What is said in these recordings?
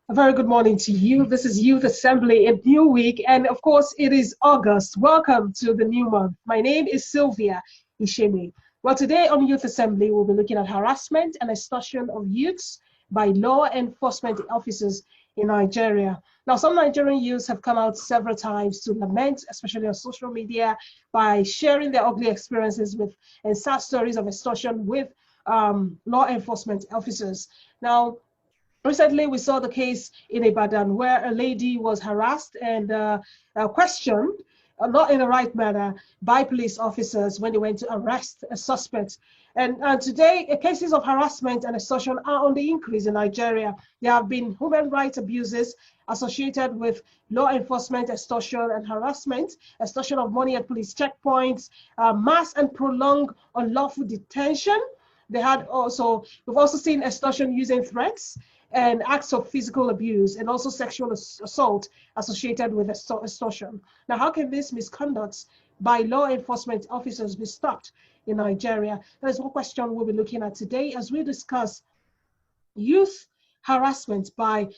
A very good morning to you. This is Youth Assembly, a new week, and of course, it is August. Welcome to the new month. My name is Sylvia Isheme. Well, today on Youth Assembly, we'll be looking at harassment and extortion of youths by law enforcement officers in Nigeria. Now, some Nigerian youths have come out several times to lament, especially on social media, by sharing their ugly experiences with and sad stories of extortion with law enforcement officers. Now, recently, we saw the case in Ibadan where a lady was harassed and questioned, not in the right manner, by police officers when they went to arrest a suspect. And today, cases of harassment and extortion are on the increase in Nigeria. There have been human rights abuses associated with law enforcement extortion and harassment, extortion of money at police checkpoints, mass and prolonged unlawful detention. We've also seen extortion using threats and acts of physical abuse and also sexual assault associated with extortion. Now, how can these misconducts by law enforcement officers be stopped in Nigeria? That is one question we'll be looking at today as we discuss youth harassment by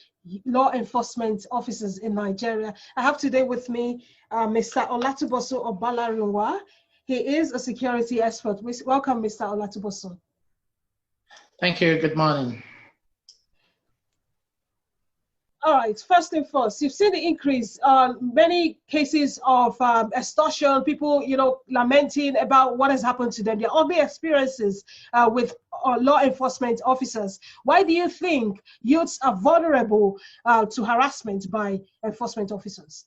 law enforcement officers in Nigeria. I have today with me Mr. Olatuboso Obalarunwa. He is a security expert. Welcome, Mr. Olatuboso. Thank you. Good morning. All right, first thing first, you've seen the increase on many cases of extortion, people, lamenting about what has happened to them, their ugly experiences with law enforcement officers. Why do you think youths are vulnerable to harassment by enforcement officers?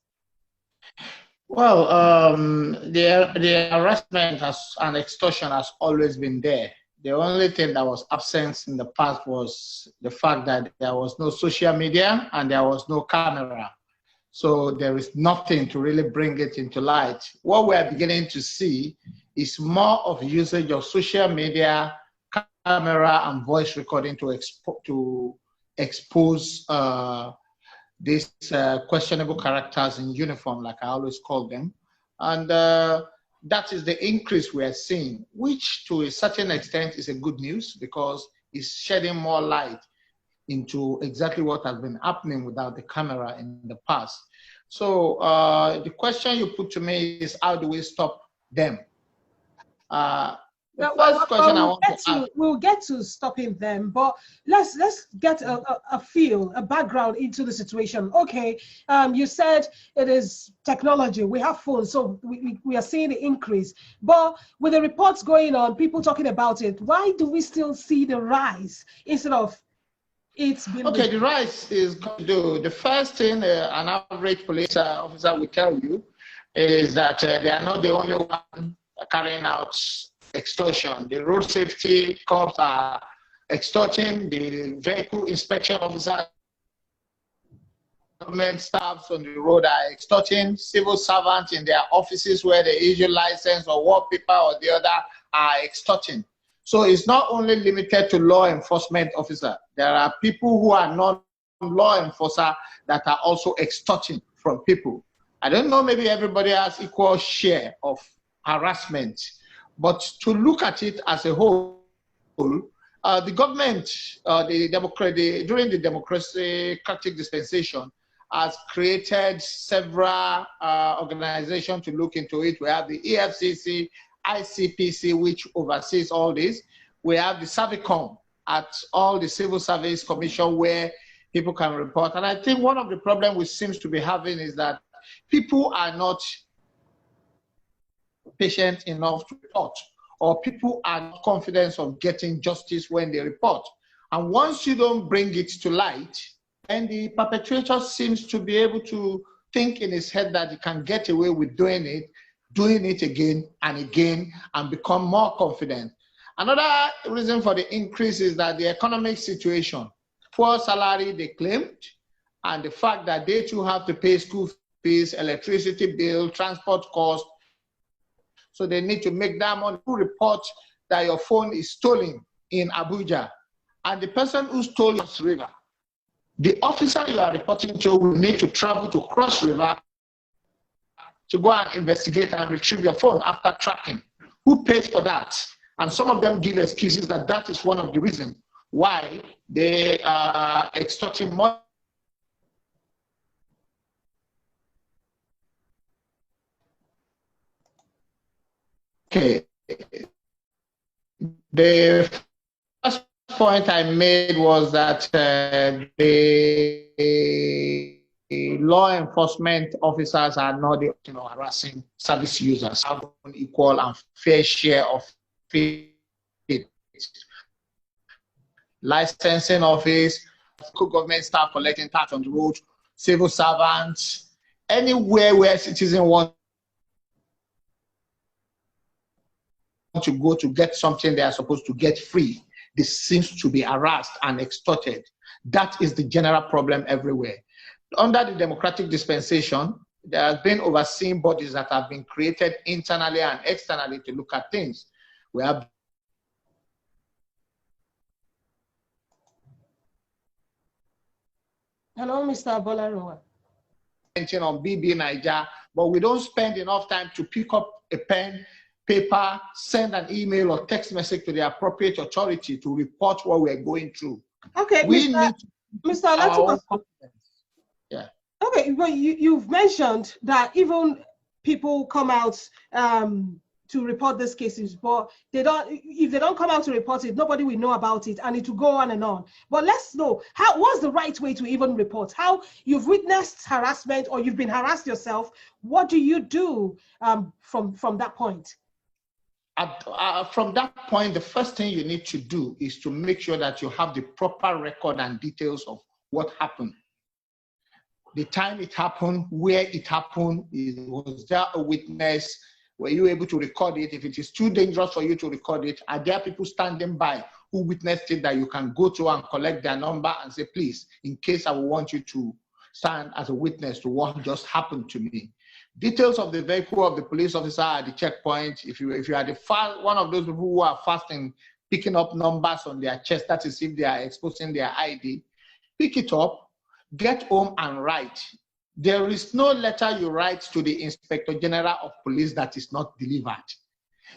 Well, the harassment and extortion has always been there. The only thing that was absent in the past was the fact that there was no social media and there was no camera. So there is nothing to really bring it into light. What we are beginning to see is more of usage of social media, camera, and voice recording to expose these questionable characters in uniform, like I always call them. And that is the increase we are seeing, which to a certain extent is a good news because it's shedding more light into exactly what has been happening without the camera in the past. So the question you put to me is, how do we stop them? We'll get to stopping them, but let's get a feel, a background into the situation. Okay, you said it is technology. We have phones, so we are seeing the increase. But with the reports going on, people talking about it, why do we still see the rise instead of it's been... Okay, the rise is going to do. The first thing an average police officer will tell you is that they are not the only one carrying out extortion. The road safety cops are extorting, the vehicle inspection officer, government staffs on the road are extorting, civil servants in their offices where they issue license or work paper or the other are extorting. So it's not only limited to law enforcement officer. There are people who are not law enforcer that are also extorting from people. I don't know, maybe everybody has equal share of harassment. But to look at it as a whole, the government, during the democratic dispensation, has created several organizations to look into it. We have the EFCC, ICPC, which oversees all this. We have the Servicom at all the civil service commission where people can report. And I think one of the problems we seem to be having is that people are not patient enough to report, or people are not confident of getting justice when they report. And once you don't bring it to light, then the perpetrator seems to be able to think in his head that he can get away with doing it again and again, and become more confident. Another reason for the increase is that the economic situation, poor salary they claimed, and the fact that they too have to pay school fees, electricity bill, transport costs. So they need to make that money. You report that your phone is stolen in Abuja, and the person who stole your river, the officer you are reporting to will need to travel to Cross River to go and investigate and retrieve your phone after tracking. Who pays for that? And some of them give excuses that that is one of the reasons why they are extorting money Okay. The first point I made was that the law enforcement officers are not the harassing service users, have an equal and fair share of it. Licensing office, government staff collecting tax on the road, civil servants, anywhere where citizens want to go to get something they are supposed to get free, this seems to be harassed and extorted. That is the general problem everywhere. Under the democratic dispensation, there has been overseeing bodies that have been created internally and externally to look at things. We have Hello, Mr. Bolarowa. on BB Niger, but we don't spend enough time to pick up a pen, paper, send an email or text message to the appropriate authority to report what we're going through. Okay, we need Mr. our own confidence. Yeah. Okay, well, you've mentioned that even people come out to report these cases, but if they don't come out to report it, nobody will know about it, and it will go on and on. But let's know, what's the right way to even report? How you've witnessed harassment or you've been harassed yourself, what do you do from that point? From that point, the first thing you need to do is to make sure that you have the proper record and details of what happened. The time it happened, where it happened, was there a witness? Were you able to record it? If it is too dangerous for you to record it, are there people standing by who witnessed it that you can go to and collect their number and say, please, in case I will want you to stand as a witness to what just happened to me. Details of the vehicle of the police officer at the checkpoint. If you are one of those people who are fast in picking up numbers on their chest, that is if they are exposing their ID, pick it up, get home and write. There is no letter you write to the Inspector General of Police that is not delivered,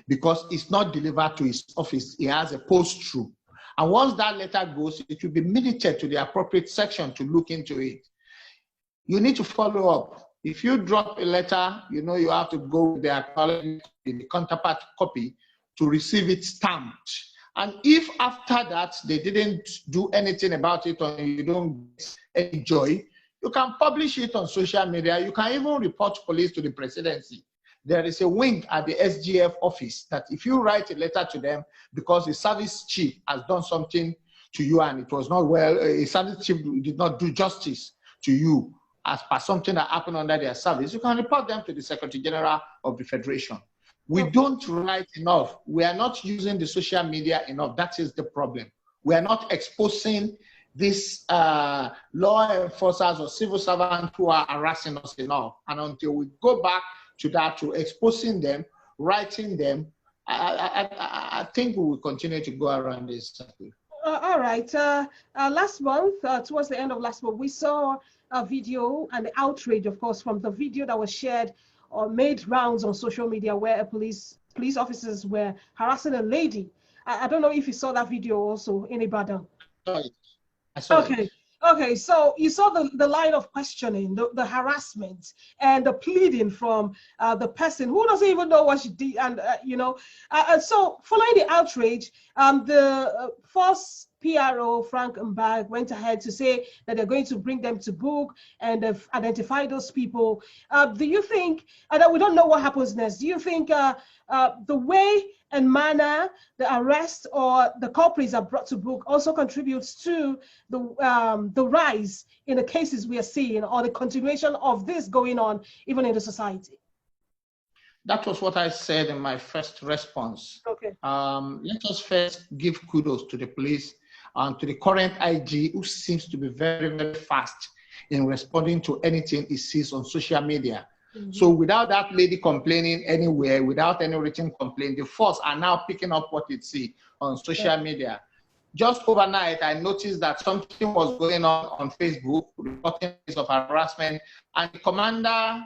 because it's not delivered to his office. He has a post-through. And once that letter goes, it will be minuted to the appropriate section to look into it. You need to follow up. If you drop a letter, you have to go with the acknowledgement in the counterpart copy to receive it stamped. And if after that they didn't do anything about it or you don't get any joy, you can publish it on social media. You can even report police to the presidency. There is a wing at the SGF office that if you write a letter to them because the service chief has done something to you and it was not well, a service chief did not do justice to you as per something that happened under their service, you can report them to the Secretary General of the Federation. We don't write enough. We are not using the social media enough. That is the problem. We are not exposing these law enforcers or civil servants who are harassing us enough. And until we go back to that, to exposing them, writing them, I think we will continue to go around this circle. All right. Last month, towards the end of last month, we saw a video and the outrage, of course, from the video that was shared or made rounds on social media where police officers were harassing a lady. I don't know if you saw that video also in Ibadan. I saw it. Okay, so you saw the line of questioning, the harassment, and the pleading from the person who doesn't even know what she did, and so following the outrage, the first PRO Frank Mbag went ahead to say that they're going to bring them to book and identify those people. Do you think that we don't know what happens next? Do you think the way and manner the arrest or the culprits are brought to book also contributes to the rise in the cases we are seeing, or the continuation of this going on even in the society? That was what I said in my first response. Okay. Let us first give kudos to the police and to the current IG, who seems to be very, very fast in responding to anything he sees on social media. Mm-hmm. So without that lady complaining anywhere, without any written complaint, the force are now picking up what it see on social media. Just overnight, I noticed that something was going on Facebook, reporting of harassment, and the commander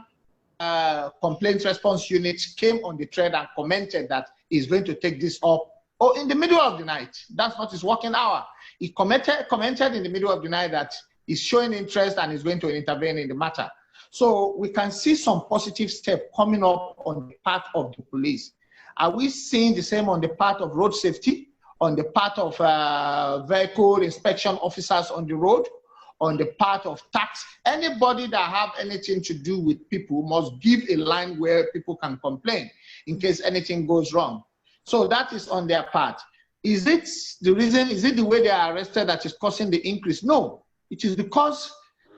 complaints response unit came on the thread and commented that he's going to take this up in the middle of the night. That's not his working hour. He commented in the middle of the night that he's showing interest and is going to intervene in the matter. So we can see some positive step coming up on the part of the police. Are we seeing the same on the part of road safety, on the part of vehicle inspection officers on the road, on the part of tax? Anybody that have anything to do with people must give a line where people can complain in case anything goes wrong. So that is on their part. Is it the reason, is it the way they are arrested that is causing the increase? No, it is because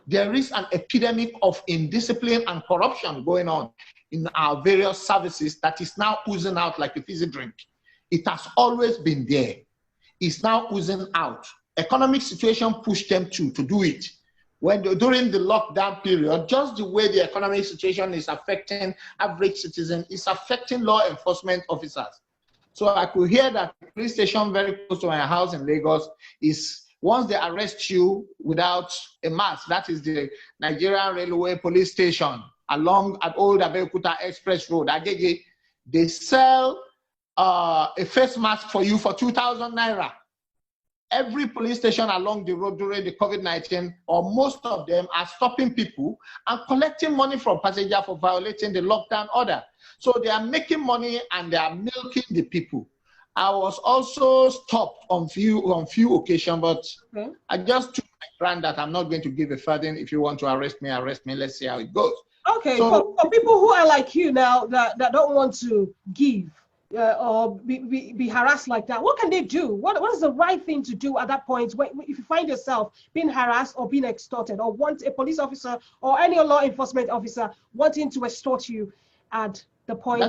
there is an epidemic of indiscipline and corruption going on in our various services that is now oozing out like a fizzy drink. It has always been there. It's now oozing out. Economic situation pushed them to do it. During the lockdown period, just the way the economic situation is affecting average citizens, is affecting law enforcement officers. So I could hear that the police station very close to my house in Lagos is, once they arrest you without a mask, that is the Nigerian Railway Police Station along at Old Abeokuta Express Road, Agege, they sell a face mask for you for 2,000 naira. Every police station along the road during the COVID-19, or most of them, are stopping people and collecting money from passengers for violating the lockdown order. So they are making money and they are milking the people. I was also stopped on few occasions, but I just took my grant that I'm not going to give a farthing. If you want to arrest me, let's see how it goes. Okay, so for people who are like you now, that don't want to give, or be harassed like that, what can they do? What is the right thing to do at that point if you find yourself being harassed or being extorted, or want a police officer or any law enforcement officer wanting to extort you at the point?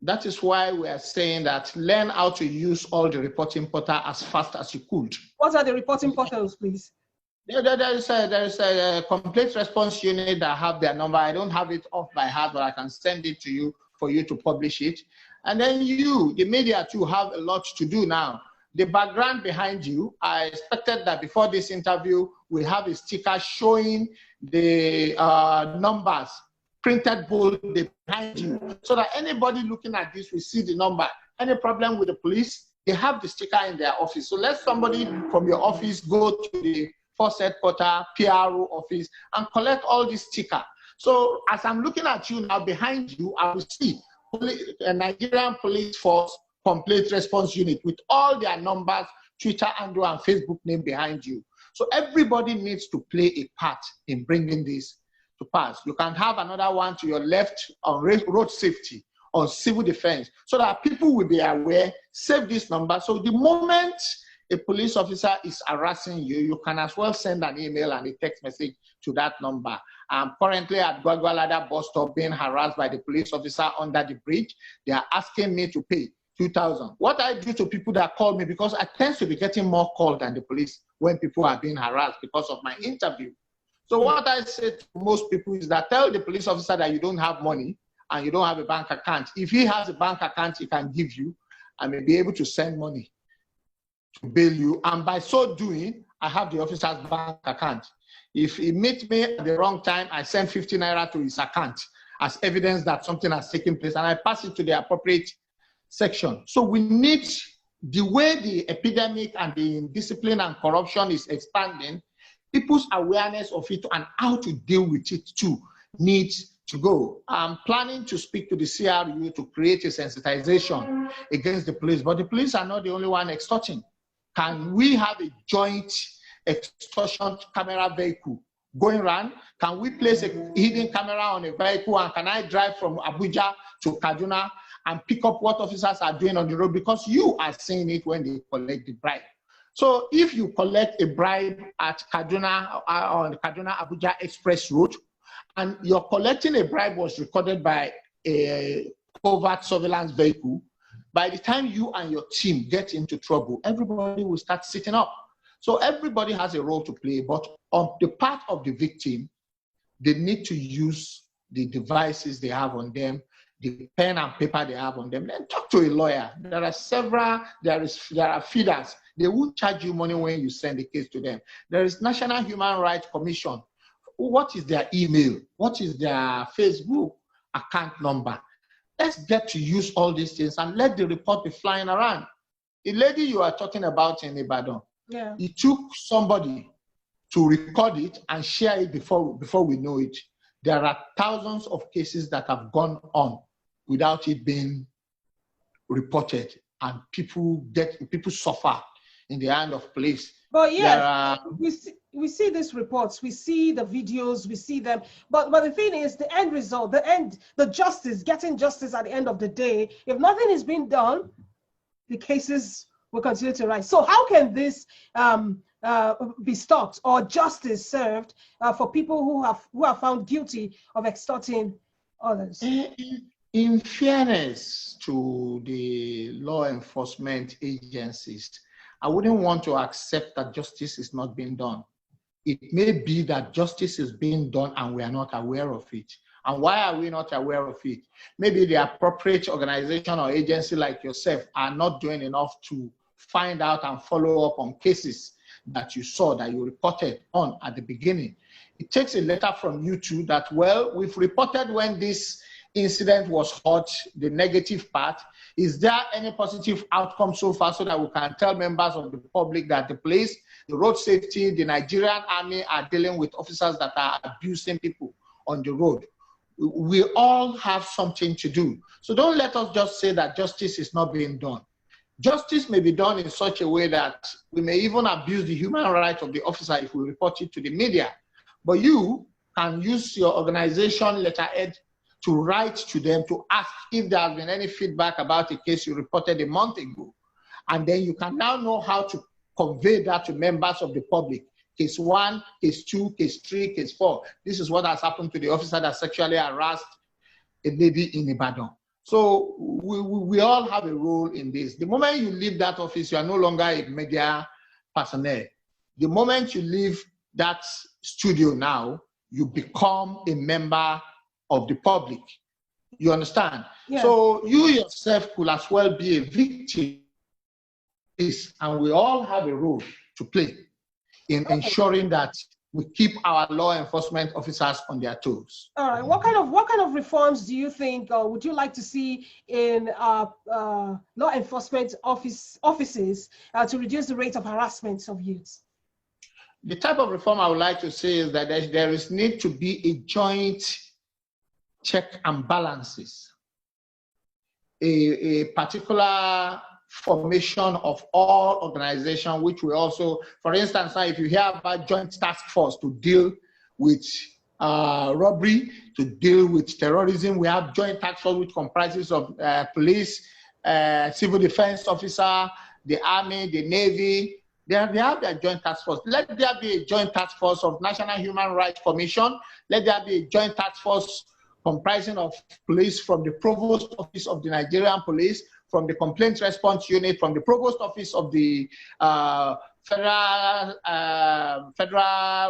That is why we are saying that learn how to use all the reporting portals as fast as you could. What are the reporting portals, please? There is a complete response unit that have their number. I don't have it off by heart, but I can send it to you for you to publish it. And then you, the media too, have a lot to do now. The background behind you, I expected that before this interview, we have a sticker showing the numbers printed bold behind you, so that anybody looking at this will see the number. Any problem with the police, they have the sticker in their office. So let somebody from your office go to the Force Headquarters, PRO office, and collect all this sticker. So as I'm looking at you now, behind you, I will see a Nigerian Police Force Complete Response Unit with all their numbers, Twitter handle, and Facebook name behind you. So everybody needs to play a part in bringing this to pass. You can have another one to your left on road safety, on civil defense, so that people will be aware, save this number. So the moment a police officer is harassing you, you can as well send an email and a text message to that number. I'm currently at Gwagwalada bus stop being harassed by the police officer under the bridge. They are asking me to pay 2,000. What I do to people that call me, because I tend to be getting more calls than the police when people are being harassed because of my interview. So what I say to most people is that tell the police officer that you don't have money and you don't have a bank account. If he has a bank account he can give you, I may be able to send money to bail you. And by so doing, I have the officer's bank account. If he meets me at the wrong time, I send 50 naira to his account as evidence that something has taken place, and I pass it to the appropriate section. So we need, the way the epidemic and the indiscipline and corruption is expanding, people's awareness of it and how to deal with it too needs to go. I'm planning to speak to the CRU to create a sensitization against the police, but the police are not the only one extorting. Can we have a joint extortion camera vehicle going around? Can we place a hidden camera on a vehicle, and can I drive from Abuja to Kaduna and pick up what officers are doing on the road? Because you are seeing it when they collect the bribe. So if you collect a bribe at Kaduna, on Kaduna Abuja Express Road, and you're collecting a bribe was recorded by a covert surveillance vehicle, by the time you and your team get into trouble, everybody will start sitting up. So everybody has a role to play, but on the part of the victim, they need to use the devices they have on them, the pen and paper they have on them, then talk to a lawyer. There are feeders. They will charge you money when you send the case to them. There is National Human Rights Commission. What is their email? What is their Facebook account number? Let's get to use all these things and let the report be flying around. The lady you are talking about in Ibadan, yeah, it took somebody to record it and share it before we know it. There are thousands of cases that have gone on without it being reported, and people suffer in the hand of police. But yes, we see these reports, we see the videos, we see them. But the thing is, the end result, the justice, getting justice at the end of the day, if nothing is being done, the cases will continue to rise. So how can this be stopped or justice served for people who are found guilty of extorting others? In fairness to the law enforcement agencies, I wouldn't want to accept that justice is not being done. It may be that justice is being done and we are not aware of it. And why are we not aware of it? Maybe the appropriate organization or agency like yourself are not doing enough to find out and follow up on cases that you saw, that you reported on at the beginning. It takes a letter from you two that, well, we've reported when this incident was hot, the negative part. Is there any positive outcome so far so that we can tell members of the public that the police, the road safety, the Nigerian army are dealing with officers that are abusing people on the road? We all have something to do. So don't let us just say that justice is not being done. Justice may be done in such a way that we may even abuse the human right of the officer if we report it to the media. But you can use your organization letterhead to write to them to ask if there has been any feedback about a case you reported a month ago. And then you can now know how to convey that to members of the public. Case 1, case 2, case 3, case 4. This is what has happened to the officer that sexually harassed a lady in Ibadan. So we all have a role in this. The moment you leave that office, you are no longer a media personnel. The moment you leave that studio now, you become a member of the public. You understand? Yeah. So you yourself could as well be a victim, and we all have a role to play in ensuring that we keep our law enforcement officers on their toes. All right. What kind of reforms do you think would you like to see in law enforcement offices to reduce the rate of harassment of youths? The type of reform I would like to say is that there is need to be a joint check and balances, a particular formation of all organizations, which we also, for instance, now if you hear about joint task force to deal with robbery, to deal with terrorism, we have joint task force which comprises of police, civil defense officer, the army, the navy. They have their joint task force. Let there be a joint task force of National Human Rights Commission. Let there be a joint task force comprising of police from the Provost Office of the Nigerian Police, from the Complaint Response Unit, from the Provost Office of the Federal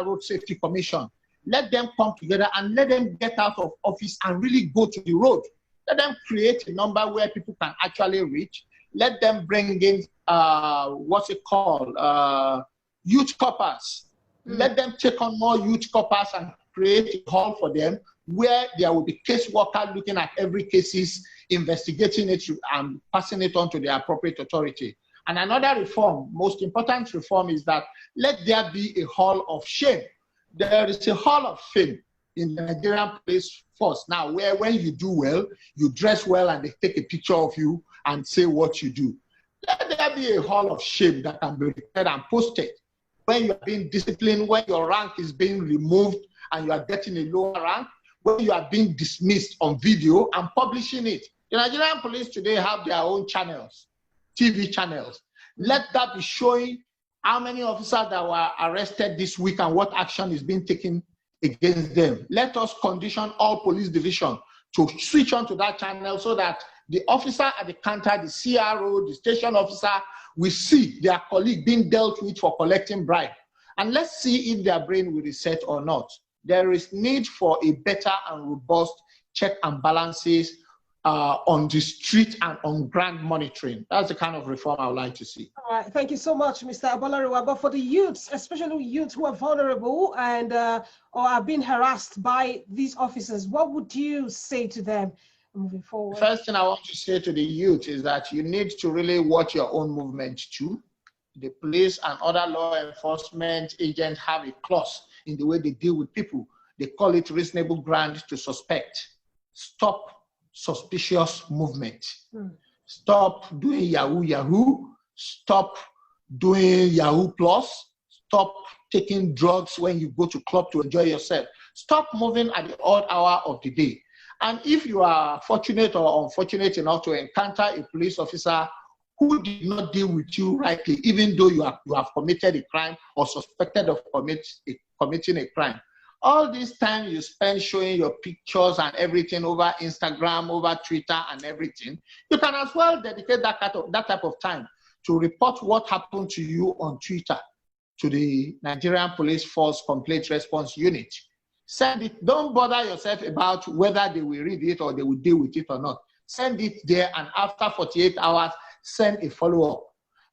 Road Safety Commission. Let them come together and let them get out of office and really go to the road. Let them create a number where people can actually reach. Let them bring in, what's it called, youth coppers. Let them take on more youth coppers and create a hall for them where there will be caseworker looking at every cases, investigating it and passing it on to the appropriate authority. And another reform, most important reform, is that let there be a hall of shame. There is a hall of fame in the Nigerian police force now where when you do well, you dress well and they take a picture of you and say what you do. Let there be a hall of shame that can be recorded and posted. When you are being disciplined, when your rank is being removed and you are getting a lower rank, when you are being dismissed on video and publishing it. The Nigerian police today have their own channels, TV channels. Let that be showing how many officers that were arrested this week and what action is being taken against them. Let us condition all police division to switch on to that channel so that the officer at the counter, the CRO, the station officer, will see their colleague being dealt with for collecting bribe. And let's see if their brain will reset or not. There is need for a better and robust check and balances on the street and on ground monitoring. That's the kind of reform I would like to see. All right, thank you so much, Mr. Abolariwa. But for the youths, especially youths who are vulnerable and or are being harassed by these officers, what would you say to them moving forward? The first thing I want to say to the youth is that you need to really watch your own movement too. The police and other law enforcement agents have a clause in the way they deal with people. They call it reasonable ground to suspect. Stop suspicious movement. Stop doing Yahoo Yahoo. Stop doing Yahoo Plus. Stop taking drugs when you go to club to enjoy yourself. Stop moving at the odd hour of the day. And if you are fortunate or unfortunate enough to encounter a police officer who did not deal with you rightly, even though you have committed a crime or suspected of committing a crime, all this time you spend showing your pictures and everything over Instagram, over Twitter and everything, you can as well dedicate that type of time to report what happened to you on Twitter to the Nigerian Police Force Complaint Response Unit. Send it. Don't bother yourself about whether they will read it or they will deal with it or not. Send it there, and after 48 hours, send a follow-up.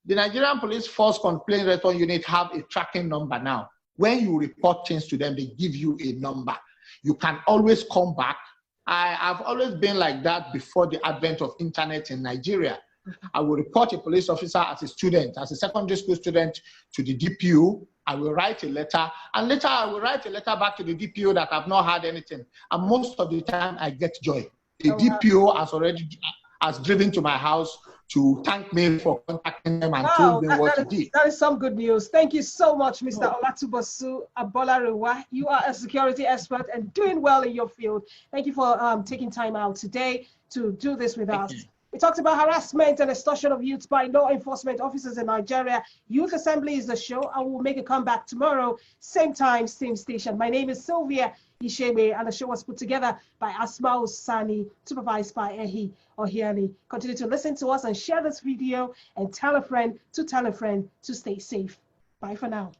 The Nigerian Police Force Complaint Response Unit have a tracking number now. When you report things to them, they give you a number. You can always come back. I've always been like that before the advent of internet in Nigeria. I will report a police officer as a student, as a secondary school student, to the DPO. I will write a letter, and later I will write a letter back to the DPO that I've not had anything. And most of the time, I get joy. The DPO has driven to my house to thank me for contacting them and told me what to do. That is some good news. Thank you so much, Mr. Olatubosu Abolarewa. You are a security expert and doing well in your field. Thank you for taking time out today to do this with us. We talked about harassment and extortion of youth by law enforcement officers in Nigeria. Youth Assembly is the show. I will make a comeback tomorrow, same time, same station. My name is Sylvia Isheme, and the show was put together by Asma Sani, supervised by Ehi Ohiani. Continue to listen to us and share this video and tell a friend to stay safe. Bye for now.